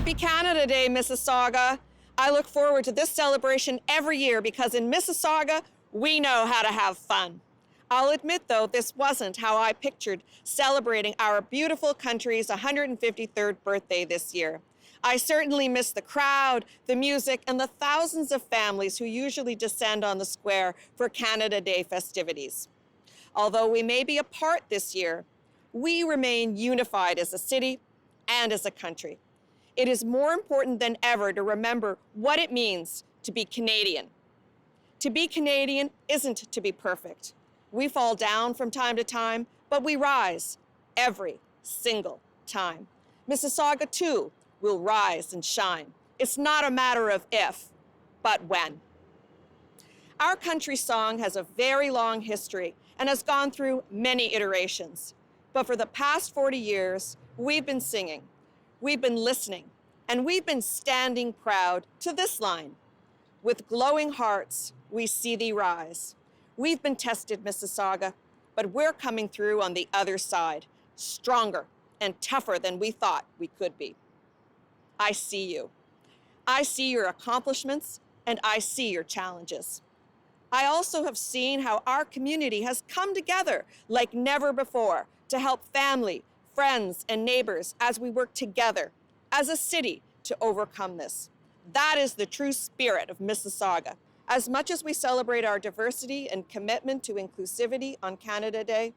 Happy Canada Day, Mississauga. I look forward to this celebration every year because in Mississauga, we know how to have fun. I'll admit, though, this wasn't how I pictured celebrating our beautiful country's 153rd birthday this year. I certainly miss the crowd, the music, and the thousands of families who usually descend on the square for Canada Day festivities. Although we may be apart this year, we remain unified as a city and as a country. It is more important than ever to remember what it means to be Canadian. To be Canadian isn't to be perfect. We fall down from time to time, but we rise every single time. Mississauga, too, will rise and shine. It's not a matter of if, but when. Our country song has a very long history and has gone through many iterations. But for the past 40 years, we've been singing, we've been listening, and we've been standing proud to this line. With glowing hearts, we see thee rise. We've been tested, Mississauga, but we're coming through on the other side, stronger and tougher than we thought we could be. I see you. I see your accomplishments, and I see your challenges. I also have seen how our community has come together like never before to help family, friends, and neighbors as we work together as a city to overcome this. That is the true spirit of Mississauga. As much as we celebrate our diversity and commitment to inclusivity on Canada Day,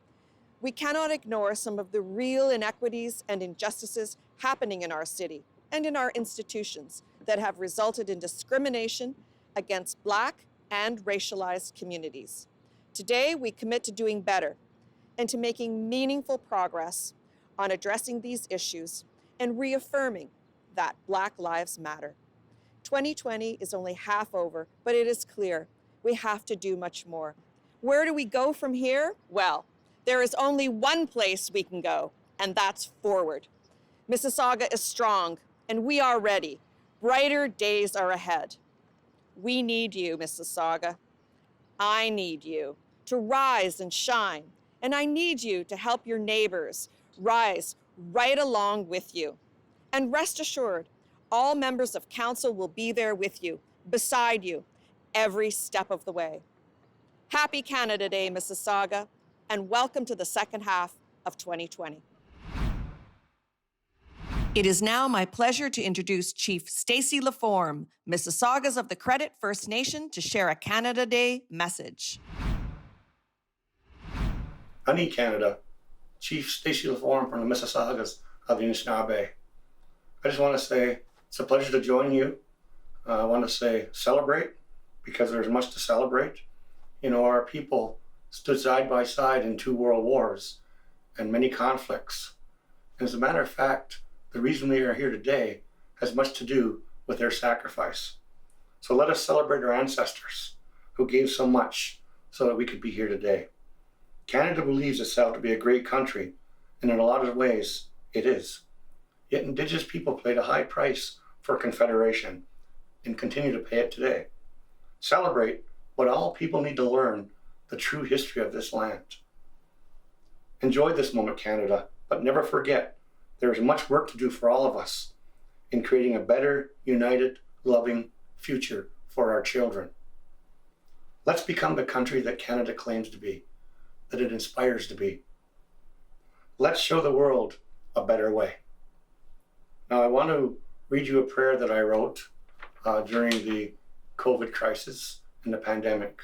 we cannot ignore some of the real inequities and injustices happening in our city and in our institutions that have resulted in discrimination against Black and racialized communities. Today, we commit to doing better and to making meaningful progress on addressing these issues and reaffirming that Black lives matter. 2020 is only half over, but it is clear we have to do much more. Where do we go from here? Well, there is only one place we can go, and that's forward. Mississauga is strong, and we are ready. Brighter days are ahead. We need you, Mississauga. I need you to rise and shine, and I need you to help your neighbors rise right along with you. And rest assured, all members of council will be there with you, beside you, every step of the way. Happy Canada Day, Mississauga, and welcome to the second half of 2020. It is now my pleasure to introduce Chief Stacey Laforme, Mississaugas of the Credit First Nation, to share a Canada Day message. Honey Canada, Chief Stacey Laforme from the Mississaugas of the Anishinaabe. I just want to say it's a pleasure to join you. I want to say celebrate, because there's much to celebrate. You know, our people stood side by side in 2 world wars and many conflicts. And as a matter of fact, the reason we are here today has much to do with their sacrifice. So let us celebrate our ancestors who gave so much so that we could be here today. Canada believes itself to be a great country, and in a lot of ways, it is. Yet Indigenous people paid a high price for Confederation and continue to pay it today. Celebrate, but all people need to learn the true history of this land. Enjoy this moment, Canada, but never forget there is much work to do for all of us in creating a better, united, loving future for our children. Let's become the country that Canada claims to be, that it inspires to be. Let's show the world a better way. Now, I want to read you a prayer that I wrote during the COVID crisis and the pandemic,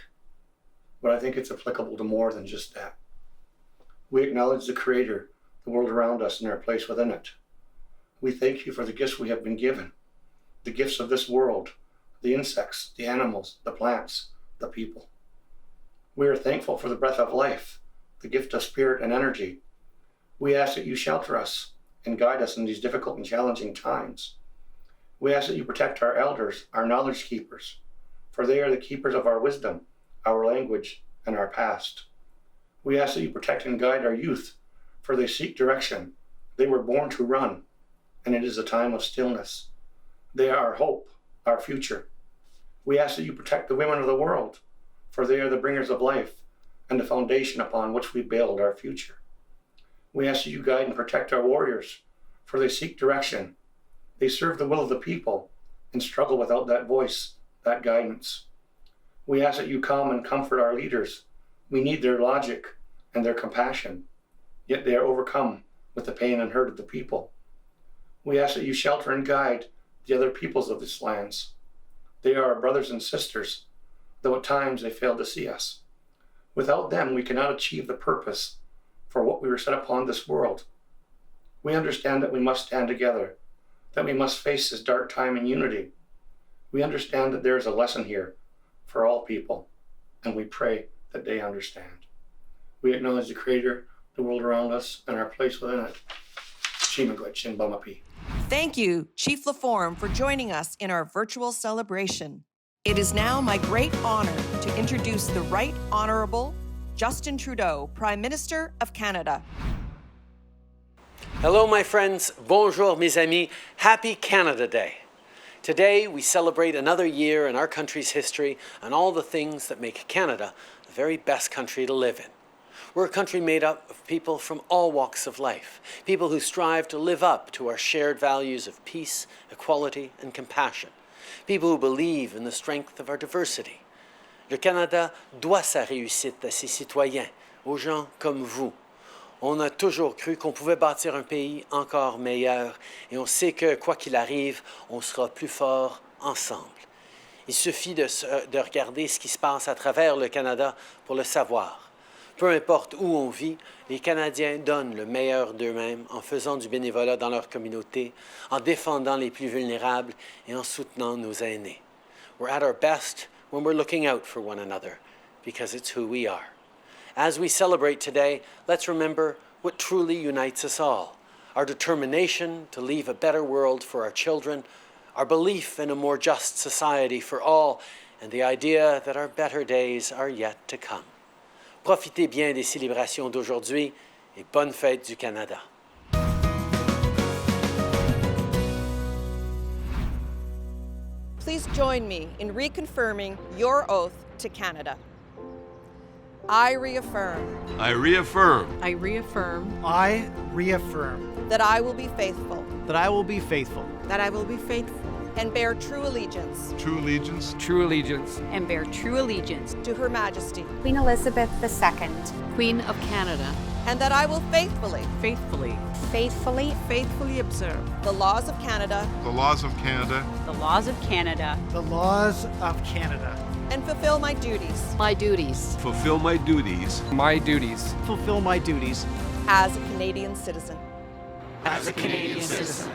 but I think it's applicable to more than just that. We acknowledge the Creator, the world around us, and our place within it. We thank you for the gifts we have been given, the gifts of this world, the insects, the animals, the plants, the people. We are thankful for the breath of life, the gift of spirit and energy. We ask that you shelter us and guide us in these difficult and challenging times. We ask that you protect our elders, our knowledge keepers, for they are the keepers of our wisdom, our language, and our past. We ask that you protect and guide our youth, for they seek direction. They were born to run, and it is a time of stillness. They are our hope, our future. We ask that you protect the women of the world, for they are the bringers of life and the foundation upon which we build our future. We ask that you guide and protect our warriors, for they seek direction. They serve the will of the people and struggle without that voice, that guidance. We ask that you come and comfort our leaders. We need their logic and their compassion, yet they are overcome with the pain and hurt of the people. We ask that you shelter and guide the other peoples of these lands. They are our brothers and sisters, though at times they fail to see us. Without them, we cannot achieve the purpose for what we were set upon this world. We understand that we must stand together, that we must face this dark time in unity. We understand that there is a lesson here for all people, and we pray that they understand. We acknowledge the Creator, the world around us, and our place within it. Thank you, Chief Laforme, for joining us in our virtual celebration. It is now my great honor to introduce the Right Honourable Justin Trudeau, Prime Minister of Canada. Hello, my friends. Bonjour, mes amis. Happy Canada Day. Today, we celebrate another year in our country's history and all the things that make Canada the very best country to live in. We're a country made up of people from all walks of life, people who strive to live up to our shared values of peace, equality, and compassion, people who believe in the strength of our diversity. Le Canada doit sa réussite à ses citoyens, aux gens comme vous. On a toujours cru qu'on pouvait bâtir un pays encore meilleur et on sait que, quoi qu'il arrive, on sera plus fort ensemble. Il suffit de regarder ce qui se passe à travers le Canada pour le savoir. Peu importe où on vit, les Canadiens donnent le meilleur d'eux-mêmes en faisant du bénévolat dans leur communauté, en défendant les plus vulnérables et en soutenant nos aînés. We're at our best when we're looking out for one another, because it's who we are. As we celebrate today, let's remember what truly unites us all: our determination to leave a better world for our children, our belief in a more just society for all, and the idea that our better days are yet to come. Profitez bien des célébrations d'aujourd'hui et bonne fête du Canada. Please join me in reconfirming your oath to Canada. I reaffirm. I reaffirm. I reaffirm. I reaffirm. That I will be faithful. That I will be faithful. That I will be faithful. And bear true allegiance. True allegiance. True allegiance. And bear true allegiance. To Her Majesty. Queen Elizabeth II. Queen of Canada. And that I will faithfully. Faithfully. Faithfully observe. The laws of Canada. The laws of Canada. The laws of Canada. The laws of Canada. And fulfill my duties. My duties. Fulfill my duties. My duties. Fulfill my duties. As a Canadian citizen. As a Canadian citizen.